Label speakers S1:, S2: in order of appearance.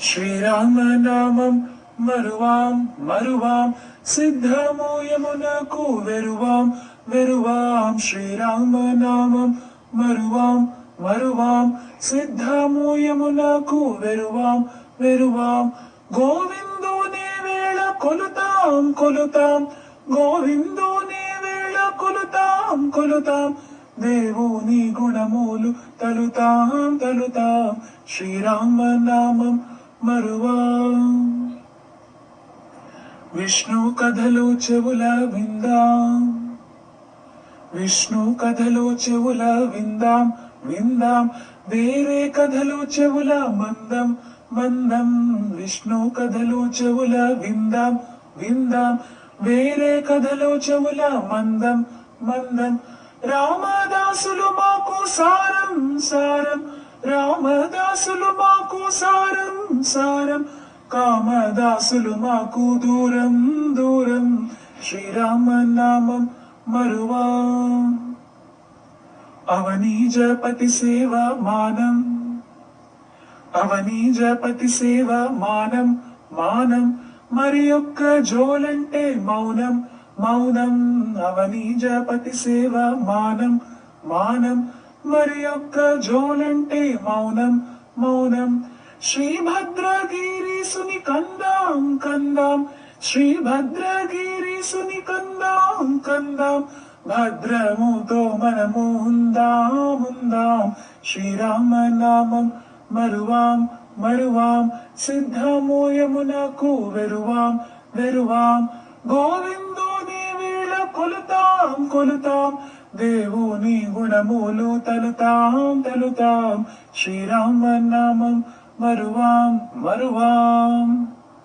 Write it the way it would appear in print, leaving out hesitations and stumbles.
S1: శ్రీరామనామం మరువాం మరువాం సిద్ధము యమునకు వెరువాం వెరువాం శ్రీరామనామం మరువాం మరువాం సిద్ధము యమునకు వెరువాం వెరువాం గోవిందుని వేళ కొలుతాం కొలుతాం గోవిందుని వేళ కొలుతాం కొలుతాం దేవుని గుణములు తలుతాం తలుతాం శ్రీరామనామం మరువాం విష్ణు కథలు చెవుల విందాం విష్ణు కథలు చెవుల విందాం విందాం వేరే కథలు చెవుల మందం మందం విష్ణు కథలు చెవుల విందాం విందాం వేరే కథలు చెవుల మందం మందం రామదాసులు మాకు సారం సారం రామదాసులు మాకు సారం సారం కామదాసులు మాకు దూరం దూరం శ్రీరామనామం మరువాం అవనీజపతి సేవ మానం అవనీజపతి సేవ మానం మానం మరి ఒక్క జోలంటే మౌనం మౌనం అవనీజపతి సేవ మానం మానం మరి ఒక్క జోలంటే మౌనం మౌనం శ్రీభద్రగిరీసుని కందాం కందాం శ్రీభద్రగిరీసుని కందాం కందాం భద్రముతో మనము ఉందాం ఉందాం శ్రీరామనామం మరువాం మరువాం సిద్ధము యమునకు వెరువాం వెరువాం గోవిందుని వేళ కొలుతాం కొలుతాం దేవుని గుణములు తలుతాం తలుతాం శ్రీరామనామం మరువాం మరువాం